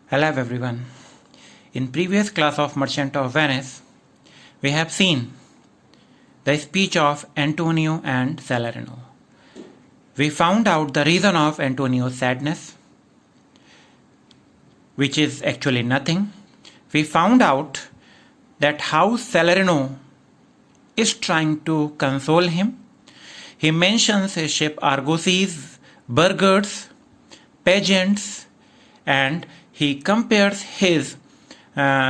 Hello everyone. In previous class of Merchant of Venice, we have seen the speech of Antonio and Salarino. We found out the reason of Antonio's sadness, which is actually nothing. We found out that how Salarino is trying to console him. He mentions his ship Argosies, burghers, peasants, and he compares his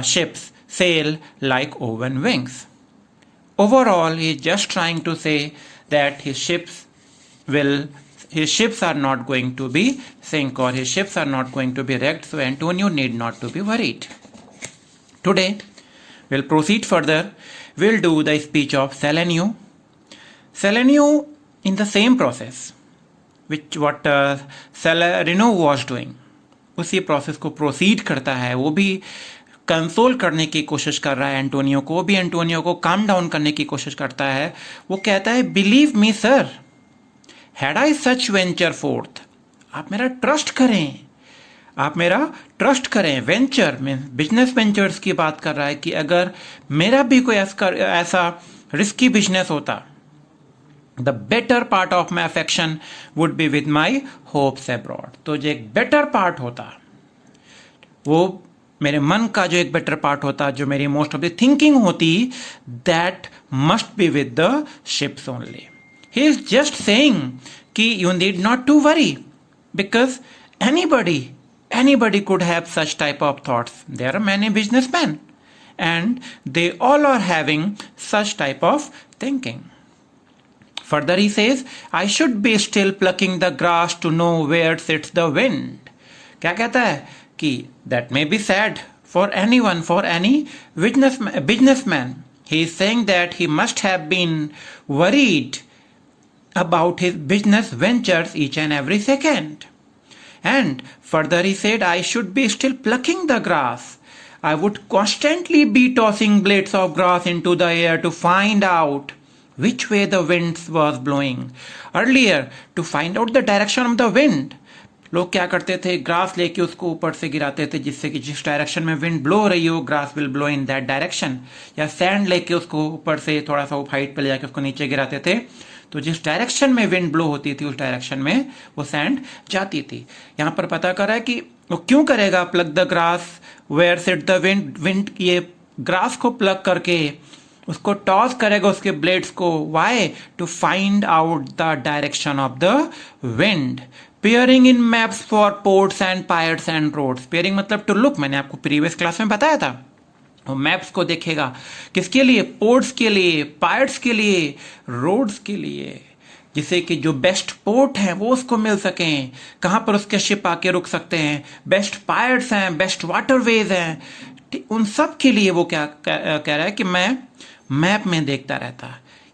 ship's sail like oven wings. Overall, he is just trying to say that his ships are not going to be sink or his ships are not going to be wrecked, so Antonio need not to be worried. Today, we'll proceed further. We'll do the speech of Salarino. Salarino, in the same process, what Salarino was doing, उसी process को proceed करता है. वो भी console करने की कोशिश कर रहा है एंटोनियो को, भी एंटोनियो को काम डाउन करने की कोशिश करता है. वो कहता है, believe me sir, had I such venture fourth, आप मेरा ट्रस्ट करें, आप मेरा ट्रस्ट करें. वेंचर मीन बिजनेस वेंचर्स की बात कर रहा है कि अगर मेरा भी कोई ऐसा रिस्की बिजनेस होता, the better part of my affection would be with my hopes abroad. तो जो एक बेटर पार्ट होता, वो मेरे मन का जो एक बेटर पार्ट होता, जो मेरी मोस्ट ऑफ द थिंकिंग होती, that must be with the ships only. He is just saying कि you need not to worry because anybody could have such type of thoughts. There are many businessmen and they all are having such type of thinking. Further he says, I should be still plucking the grass to know where sits the wind. क्या कहता है कि that may be sad for anyone, for any businessman. He is saying that he must have been worried about his business ventures each and every second. And further he said, I should be still plucking the grass. I would constantly be tossing blades of grass into the air to find out which way the wind was blowing. Earlier, to find out the direction of the wind. लोग क्या करते थे, grass लेके उसको ऊपर से गिराते थे, जिससे कि जिस डायरेक्शन में विंड ब्लो हो रही हो, grass will blow in that direction. या सैंड लेके उसको ऊपर से थोड़ा सा हाइट पे ले जाके उसको नीचे गिराते थे, तो जिस डायरेक्शन में विंड ब्लो होती थी उस डायरेक्शन में वो सैंड जाती थी. यहां पर पता करा है कि वो क्यों करेगा plug the grass where sit the wind. ये ग्रास को प्लग करके उसको टॉस करेगा उसके ब्लेड्स को. Why? To find out the direction of the wind. Peering in maps for ports and piers and roads. Peering मतलब टू लुक, मैंने आपको प्रीवियस क्लास में बताया था. वो मैप्स को देखेगा किसके लिए? पोर्ट्स के लिए, पायर्ट्स के लिए, रोड्स के लिए, जिससे कि जो बेस्ट पोर्ट हैं वो उसको मिल सकें, कहां पर उसके शिप आके रुक सकते हैं, बेस्ट पायर्ट्स हैं, बेस्ट वाटरवेज हैं, उन सब के लिए वो क्या कह रहा है कि मैं मैप में देखता रहता.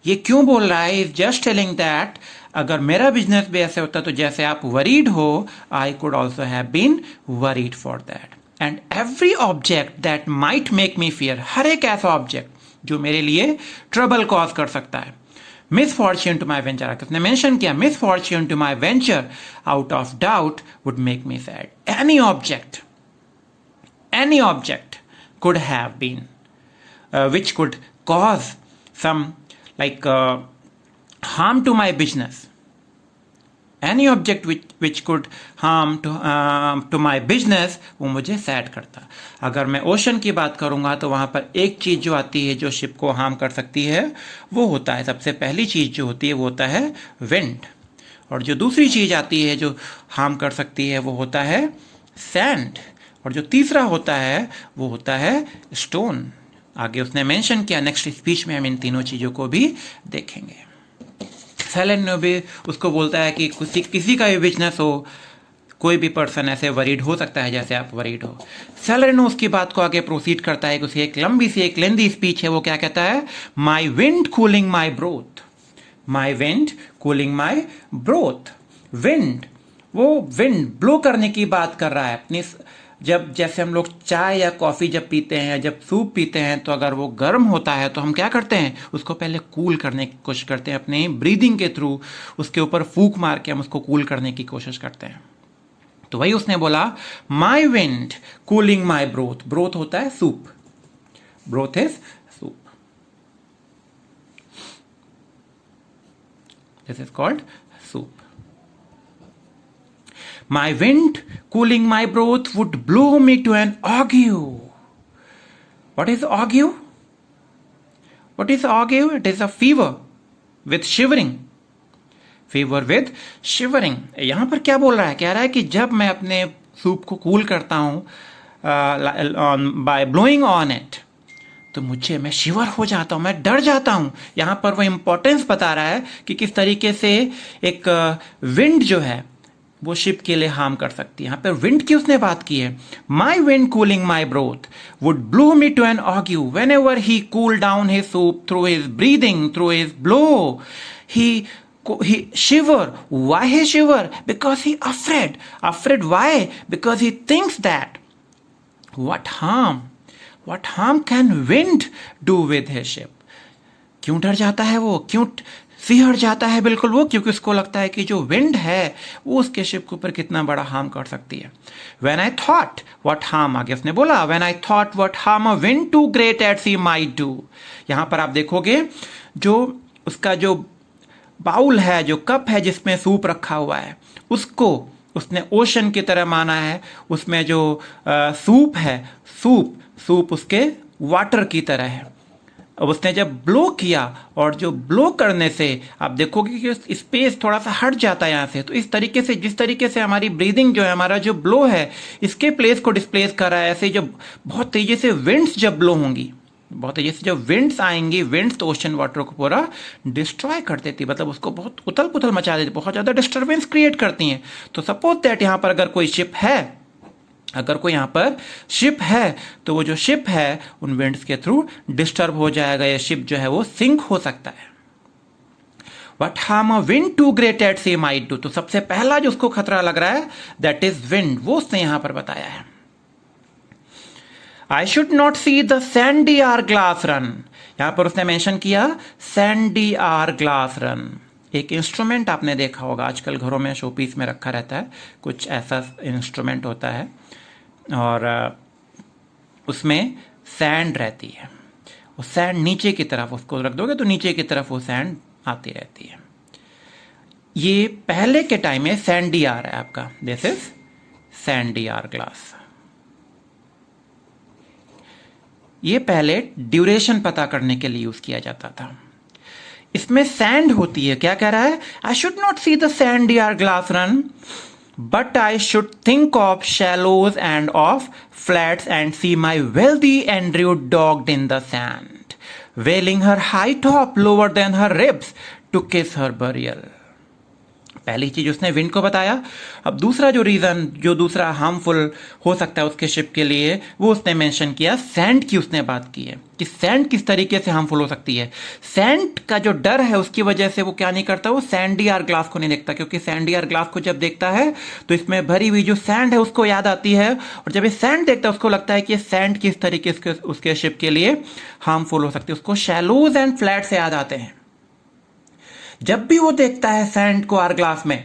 ये क्यों बोल रहा है? इज जस्ट टेलिंग दैट अगर मेरा बिजनेस भी ऐसे होता तो जैसे आप वरीड हो, I could also have been worried for that. And every object that might make me fear, हर एक ऐसा ऑब्जेक्ट जो मेरे लिए ट्रबल कॉज कर सकता है. Misfortune to my venture, उसने मेंशन किया, misfortune to my venture out of doubt would make me sad. Any object could have been which could cause some like harm to my business. Any object which could harm to my business, वो मुझे sad करता. अगर मैं ocean की बात करूंगा तो वहां पर एक चीज जो आती है जो शिप को हार्म कर सकती है, वो होता है, सबसे पहली चीज जो होती है वो होता है विंड. और जो दूसरी चीज आती है जो हार्म कर सकती है वो होता है सैंड. और जो तीसरा होता है वो होता है स्टोन. आगे उसने मेंशन किया, नेक्स्ट स्पीच में हम इन तीनों चीजों को भी देखेंगे. सैलारिनो भी उसको बोलता है कि किसी का भी बिजनेस हो, कोई भी पर्सन ऐसे वरीड हो सकता है जैसे आप वरीड हो. सैलारिनो उसकी बात को आगे प्रोसीड करता है. उसे एक लंबी सी एक लेंदी स्पीच है. वो क्या कहता है? My wind cooling my broth, my wind cooling my broth. Wind, वो विंड ब्लो करने की बात कर रहा है अपनी. जब जैसे हम लोग चाय या कॉफ़ी जब पीते हैं, जब सूप पीते हैं, तो अगर वो गर्म होता है तो हम क्या करते हैं, उसको पहले कूल करने की कोशिश करते हैं अपने ब्रीदिंग के थ्रू. उसके ऊपर फूंक मार के हम उसको कूल करने की कोशिश करते हैं. तो वही उसने बोला, my wind cooling my broth. Broth होता है soup, broth is soup, this is called soup. My wind cooling my broth would blow me to an ague. What is ague? What is ague? It is a fever with shivering, fever with shivering. यहां पर क्या बोल रहा है? कह रहा है कि जब मैं अपने सूप को कूल करता हूं बाय ब्लोइंग ऑन इट, तो मैं शिवर हो जाता हूं, मैं डर जाता हूं। यहां पर वो इंपॉर्टेंस बता रहा है कि किस तरीके से एक विंड जो है वो शिप के लिए हार्म कर सकती है। यहां पर विंड की उसने बात की है। My wind cooling my broth would blow me to an ague whenever he cool down his soup through his breathing, through his blow, he shiver. Why he shiver? Because he afraid. Afraid why? Because he thinks that what harm can wind do with his ship? क्यों डर जाता है वो? क्यों सिहर जाता है बिल्कुल वो? क्योंकि उसको लगता है कि जो विंड है वो उसके शिप के ऊपर कितना बड़ा हार्म कर सकती है। When I thought what harm, आगे उसने बोला, when I thought what harm a wind too great at sea might do। यहां पर आप देखोगे जो उसका जो बाउल है, जो कप है जिसमें सूप रखा हुआ है, उसको उसने ओशन की तरह माना है। उसमें जो सूप है, सूप उसके वाटर की तरह है। अब उसने जब ब्लो किया, और जो ब्लो करने से आप देखोगे कि स्पेस थोड़ा सा हट जाता है यहाँ से। तो इस तरीके से, जिस तरीके से हमारी ब्रीदिंग जो है, हमारा जो ब्लो है, इसके प्लेस को डिस्प्लेस कर रहा है। ऐसे जब बहुत तेजी से विंड्स जब ब्लो होंगी, बहुत तेजी से जब विंड्स आएंगी, विंड्स तो ओशन वाटर को पूरा डिस्ट्रॉय कर देती, मतलब उसको बहुत उथल पुथल मचा देती, बहुत ज़्यादा डिस्टर्बेंस क्रिएट करती हैं। तो सपोज दैट यहाँ पर अगर कोई शिप है, तो वो जो शिप है उन विंड्स के थ्रू डिस्टर्ब हो जाएगा, या शिप जो है वो सिंक हो सकता है। What harm a wind too great at sea might do। तो सबसे पहला जो उसको खतरा लग रहा है, दैट इज विंड, वो उसने यहां पर बताया है। I should not see the sandy hour glass run। यहां पर उसने मेंशन किया sandy hour glass run। एक इंस्ट्रूमेंट आपने देखा होगा, आजकल घरों में शोपीस में रखा रहता है, कुछ ऐसा इंस्ट्रूमेंट होता है, और उसमें सैंड रहती है। वो सैंड नीचे की तरफ उसको रख दोगे तो नीचे की तरफ वो सैंड आती रहती है। ये पहले के टाइम में सैंडी आर है आपका, this is sandy hourglass. ये पहले ड्यूरेशन पता करने के लिए यूज किया जाता था। इसमें सैंड होती है। क्या कह रहा है? I should not see the sandy hourglass run, but I should think of shallows and of flats and see my wealthy Andrew dogged in the sand, wailing her high top lower than her ribs to kiss her burial। पहली चीज उसने wind को बताया। अब दूसरा जो reason, जो दूसरा हार्मफुल हो सकता है उसके शिप के लिए, वो उसने मेंशन किया, सैंड की उसने बात की है कि सैंड किस तरीके से हार्मफुल हो सकती है। सैंड का जो डर है उसकी वजह से वो क्या नहीं करता, वो सैंडी आर ग्लास को नहीं देखता, क्योंकि सैंडी आर ग्लास को जब देखता है तो इसमें भरी हुई जो सैंड है उसको याद आती है, और जब ये सैंड देखता है उसको लगता है कि सैंड किस तरीके से उसके शिप के लिए हार्मफुल हो सकती है। उसको शैलोज एंड फ्लैट से याद आते हैं। जब भी वो देखता है सैंड को आर ग्लास में,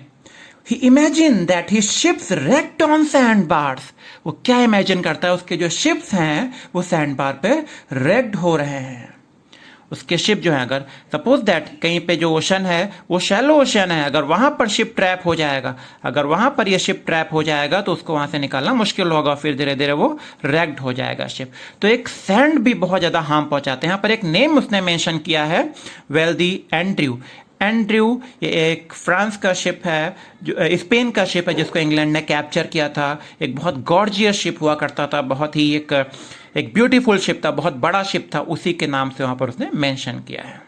he imagine that he ships wrecked on sand bars. वो क्या इमेजिन करता है? उसके जो शिप्स हैं वो सैंड बार पे रेक्ट हो रहे हैं। उसके शिप जो है, अगर सपोज दैट कहीं पे जो ओशन है वो शैलो ओशन है, अगर वहां पर शिप ट्रैप हो जाएगा, अगर वहां पर ये शिप ट्रैप हो जाएगा तो उसको वहां से निकालना मुश्किल होगा, फिर धीरे धीरे वो रेक्ट हो जाएगा शिप। तो एक सैंड भी बहुत ज्यादा हार्म पहुंचाते हैं। यहाँ पर एक नेम उसने मेंशन किया है, वेल्दी एंड्रयू। एंड्रयू ये एक फ्रांस का शिप है, जो स्पेन का शिप है जिसको इंग्लैंड ने कैप्चर किया था। एक बहुत गॉर्जियस शिप हुआ करता था, बहुत ही एक ब्यूटीफुल शिप था, बहुत बड़ा शिप था, उसी के नाम से वहां पर उसने मेंशन किया है।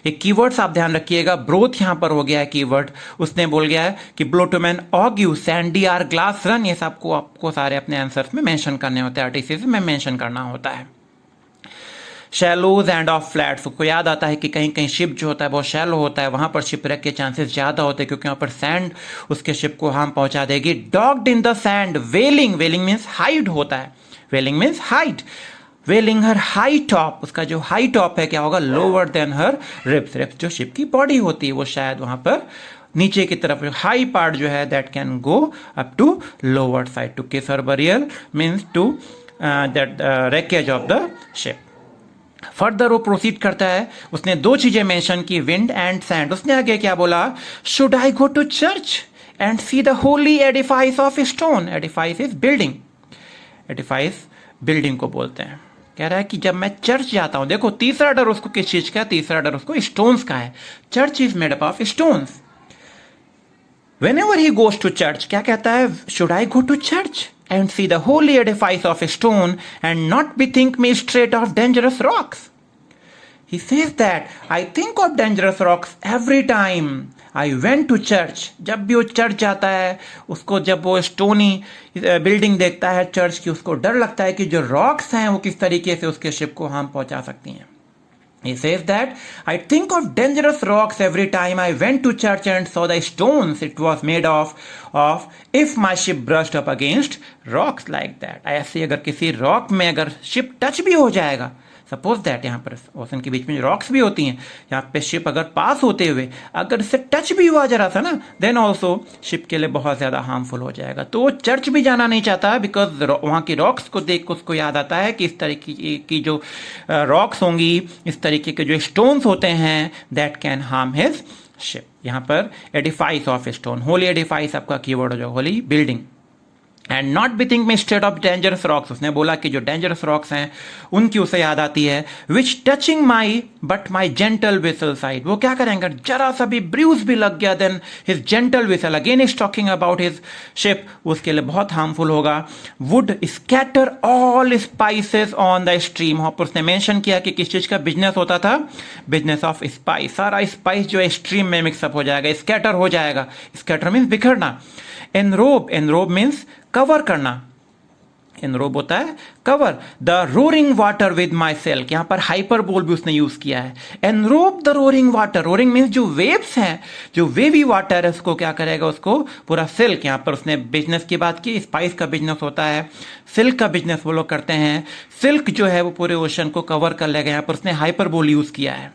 एक कीवर्ड्स आप ध्यान रखिएगा, ब्रोथ यहां पर हो गया है कीवर्ड। उसने बोल गया है कि blow to man ague, sandy hourglass run, ये सब आपको सारे अपने आंसर्स में मेंशन करने होते हैं, आर्टिकल्स में मेंशन करना होता है। शैलोज एंड ऑफ फ्लैट्स, को याद आता है कि कहीं कहीं शिप जो होता है बहुत शैलो होता है, वहां पर शिपरेक के चांसेस ज्यादा होते हैं क्योंकि वहां पर सैंड उसके शिप को हार्म पहुंचा देगी। Docked in the sand, vailing, vailing means hide होता है, vailing means height, vailing her high top, उसका जो हाई टॉप है क्या होगा, lower than her ribs. Ribs जो शिप की बॉडी होती है वो शायद वहां पर नीचे की तरफ हाई पार्ट जो है that can go up to lower side to kiss her burial means to that wreckage of the ship. Further वो प्रोसीड करता है, उसने दो चीजें मेंशन की, विंड एंड सैंड। उसने आगे क्या बोला, should I go to church and see the holy edifice of stone. Edifice is building, edifice building को बोलते हैं। कह रहा है कि जब मैं चर्च जाता हूं, देखो तीसरा डर उसको किस चीज का है, तीसरा डर उसको स्टोन्स का है। Church is made up of stones. Whenever he goes to church, क्या कहता है, should I go to church and see the holy edifice of stone and not bethink me straight of dangerous rocks? He says that I think of dangerous rocks every time I went to church. जब भी वो church जाता है, उसको जब वो stony building देखता है चर्च की, उसको डर लगता है कि जो रॉक्स हैं वो किस तरीके से उसके शिप को हार्म पहुंचा सकती हैं। He says that I think of dangerous rocks every time I went to church and saw the stones it was made of if my ship brushed up against rocks like that. ऐसे अगर किसी rock में अगर ship touch भी हो जाएगा, suppose that यहाँ पर ओशन के बीच में रॉक्स भी होती हैं, यहाँ पे शिप अगर पास होते हुए अगर इससे टच भी हुआ जरा सा ना, देन ऑल्सो शिप के लिए बहुत ज़्यादा हार्मफुल हो जाएगा। तो वो चर्च भी जाना नहीं चाहता बिकॉज वहाँ की रॉक्स को देख कर उसको याद आता है कि इस तरीके की जो रॉक्स होंगी, इस तरीके के जो स्टोन्स होते हैं that can harm his ship. यहाँ पर edifice of stone, Holi edifice आपका कीवर्ड हो जाए, Holi building. And not be think में स्टेट ऑफ डेंजरस रॉक्स, उसने बोला कि जो डेंजरस रॉक्स हैं उनकी उसे याद आती है। Which touching my but my gentle vessel side, वो क्या करेंगे, जरा सा भी ब्रूज भी लग गया then his gentle whistle, again is talking about his ship, उसके लिए बहुत हार्मफुल होगा। Would scatter all spices on the stream, वहां पर उसने मेंशन किया कि किस चीज का बिजनेस होता था, बिजनेस ऑफ स्पाइस। सारा स्पाइस जो है स्ट्रीम में मिक्सअप हो जाएगा, स्कैटर हो जाएगा। स्कैटर मीन्स बिखरना। एनरोब, एनरोब मीन्स कवर करना, एनरोब होता है cover. The roaring water with my silk, यहां पर हाइपर बोल भी उसने यूज किया है। Enrobe the roaring water, roaring means जो वेव्स हैं, जो वेवी वाटर है उसको क्या करेगा, उसको पूरा सिल्क। यहां पर उसने बिजनेस की बात की, स्पाइस का बिजनेस होता है, सिल्क का बिजनेस वो लोग करते हैं। सिल्क जो है वो पूरे ओशन को कवर कर लेगा। यहां पर उसने हाइपर बोल यूज किया है,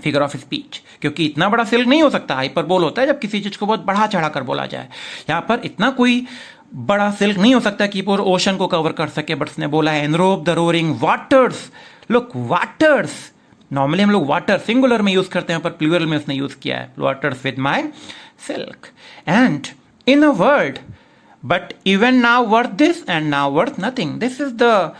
फिगर ऑफ स्पीच, क्योंकि इतना बड़ा सिल्क नहीं हो सकता। हाइपरबोल होता है जब किसी चीज को बहुत बढ़ा चढ़ा कर बोला जाए। यहां पर इतना कोई बड़ा सिल्क नहीं हो सकता कि पूरे ओशन को कवर कर सके, बट उसने बोला है enrobe the roaring waters. Look waters, normally हम लोग वाटर सिंगुलर में यूज करते हैं, पर प्लूरल में उसने यूज किया है, waters with my silk. And in a word but even now worth this and now worth nothing. This is the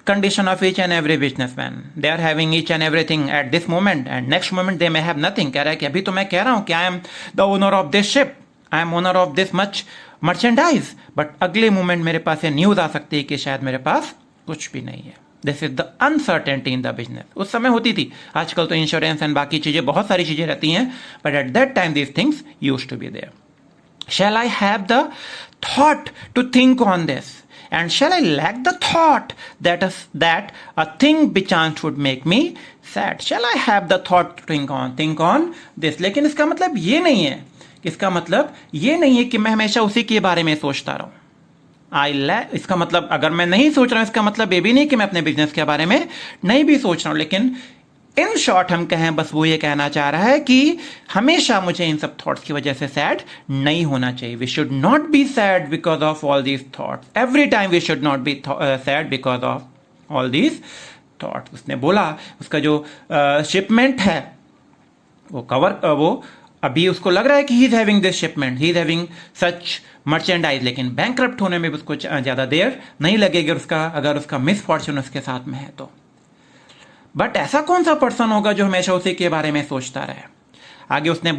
condition of each and every businessman. They are having each and everything at this moment and next moment they may have nothing. कह रहा है कि अभी तो मैं कह रहा हूं कि I am the owner of this ship, I am owner of this much merchandise, but अगले मोमेंट मेरे पास ये न्यूज आ सकती है कि शायद मेरे पास कुछ भी नहीं है। This is the uncertainty in the business. उस समय होती थी, आजकल तो इंश्योरेंस एंड बाकी चीजें, बहुत सारी चीजें रहती हैं, but at that time these things used to be there. Shall I have the thought to think on this? And shall I lack the thought that a thing bechance would make me sad? Shall I have the thought to think on this? लेकिन इसका मतलब ये नहीं है, इसका मतलब ये नहीं है कि मैं हमेशा उसी के बारे में सोचता रहूं। इसका मतलब अगर मैं नहीं सोच रहा हूं, इसका मतलब ये भी नहीं कि मैं अपने बिजनेस के बारे में नहीं भी सोच रहा हूं। लेकिन इन शॉर्ट हम कहें, बस वो ये कहना चाह रहा है कि हमेशा मुझे इन सब थॉट्स की वजह से सैड नहीं होना चाहिए। We should not be sad because of all these thoughts, every time we should not be sad because of all these thoughts. उसने बोला उसका जो शिपमेंट है वो वो अभी उसको लग रहा है कि he is having this shipment, he is having such merchandise, लेकिन बैंकरप्ट होने में भी उसको ज्यादा देर नहीं लगेगी अगर उसका मिसफॉर्चून उसके साथ में है तो। बट ऐसा कौन सा पर्सन होगा जो हमेशा उसी के बारे में सोचता रहे। आगे उसने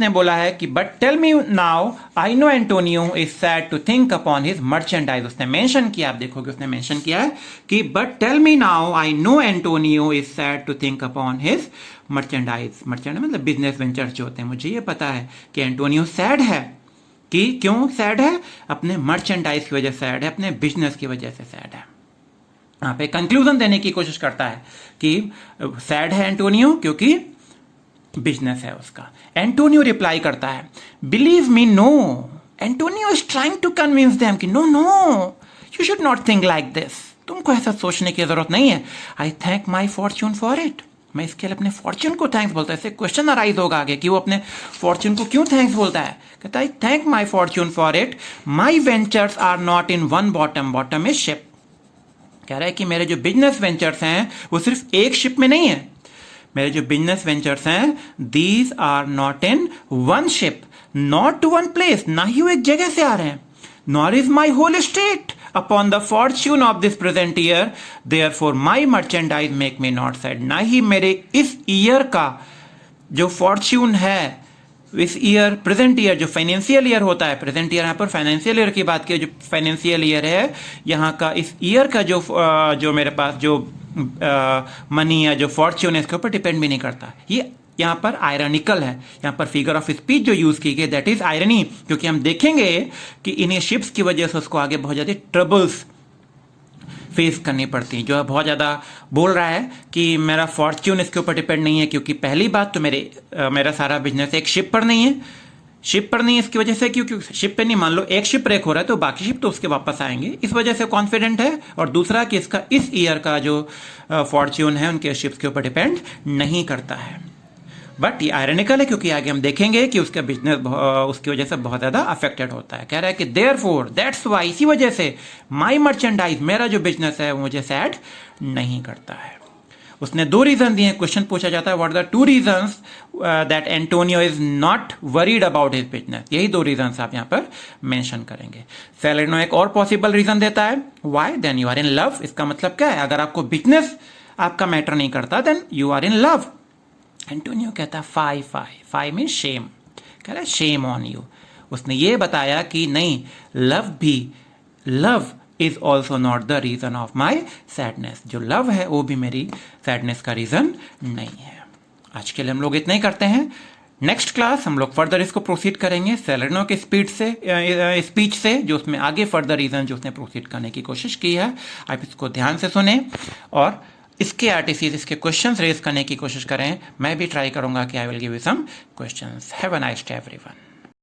बोला है कि but tell me now I know Antonio is sad to think upon his merchandise. उसने मेंशन किया, आप देखोगे उसने मेंशन किया है कि but tell me now I know Antonio is sad to think upon his merchandise. Merchandise मतलब business venture जो होते हैं। मुझे ये पता है कि एंटोनियो सैड है, कि क्यों सैड है, अपने मर्चेंडाइज की वजह से सैड है, अपने बिजनेस की वजह से सैड है। यहाँ पे कंक्लूजन देने की कोशिश करता है कि सैड है एंटोनियो क्योंकि बिजनेस है उसका। एंटोनियो रिप्लाई करता है, believe me no. Antonio is trying to convince them कि no no you should not think like this, तुमको ऐसा सोचने की जरूरत नहीं है। I thank my fortune for it, मैं इसके लिए अपने फॉर्च्यून को थैंक्स बोलता है। इससे क्वेश्चन अराइज होगा आगे कि वो अपने फॉर्च्यून को क्यों थैंक्स बोलता है। कहता है thank my fortune for it, my ventures are not in one bottom, bottom is ship. कह रहा है कि मेरे जो बिजनेस वेंचर्स हैं वो सिर्फ एक शिप में नहीं है, मेरे जो बिजनेस वेंचर्स हैं these are not in one ship, not to one place, ना ही वो एक जगह से आ रहे हैं, nor is my whole state upon the fortune of this present year, therefore my merchandise make me not sad. ना ही मेरे इस ईयर का जो फॉर्च्यून है, इस ईयर प्रेजेंट ईयर जो फाइनेंशियल ईयर होता है, प्रेजेंट ईयर यहाँ पर फाइनेंशियल ईयर की बात की, जो फाइनेंशियल ईयर है यहाँ का, इस ईयर का जो मेरे पास जो मनी या जो फॉर्च्यून है इसके ऊपर डिपेंड भी नहीं करता। ये यहाँ पर आयरनिकल है, यहाँ पर फिगर ऑफ स्पीच जो यूज की गई दैट इज आयरनी, क्योंकि हम देखेंगे कि इन्हीं शिप्स की वजह से उसको आगे बहुत ज़्यादा ट्रबल्स फेस करनी पड़ती हैं। जो है बहुत ज़्यादा बोल रहा है कि मेरा फॉर्च्यून इसके ऊपर डिपेंड नहीं है, क्योंकि पहली बात तो मेरा सारा बिजनेस एक शिप पर नहीं है, शिप पर नहीं है इसकी वजह से, क्योंकि शिप पे नहीं, मान लो एक शिप ब्रेक हो रहा है तो बाकी शिप तो उसके वापस आएंगे, इस वजह से कॉन्फिडेंट है। और दूसरा कि इसका इस ईयर का जो फॉर्च्यून है उनके शिप्स के ऊपर डिपेंड नहीं करता है। बट ये आयरनिकल है क्योंकि आगे हम देखेंगे कि उसका बिजनेस उसकी वजह से बहुत ज़्यादा अफेक्टेड होता है। कह रहा है कि देयरफॉर दैट्स वाई, इसी वजह से माई मर्चेंडाइज, मेरा जो बिजनेस है वो मुझे सैड नहीं करता है। उसने दो रीजन दिए, क्वेश्चन पूछा जाता है what are the two reasons that Antonio is not worried about his business. यही दो रीजंस आप यहाँ पर मेंशन करेंगे। सैलेरिनो एक और पॉसिबल रीजन देता है, why, then you are in love. इसका मतलब क्या है, अगर आपको बिजनेस आपका मैटर नहीं करता then you are in love. Antonio कहता है फाई मीन शेम, कह रहा है शेम ऑन यू। उसने ये बताया कि नहीं, love is also not the reason of my sadness. जो लव है वो भी मेरी सैडनेस का रीजन नहीं है। आज के लिए हम लोग इतना ही करते हैं। नेक्स्ट क्लास हम लोग फर्दर इसको प्रोसीड करेंगे सैलेरिनो के स्पीच से, जो उसमें आगे फर्दर रीजन जो उसने प्रोसीड करने की कोशिश की है, आप इसको ध्यान से सुने और इसके आरटीसीज, इसके क्वेश्चंस रेज करने की कोशिश करें। मैं भी ट्राई करूंगा कि I will give you some questions. Have a nice day everyone.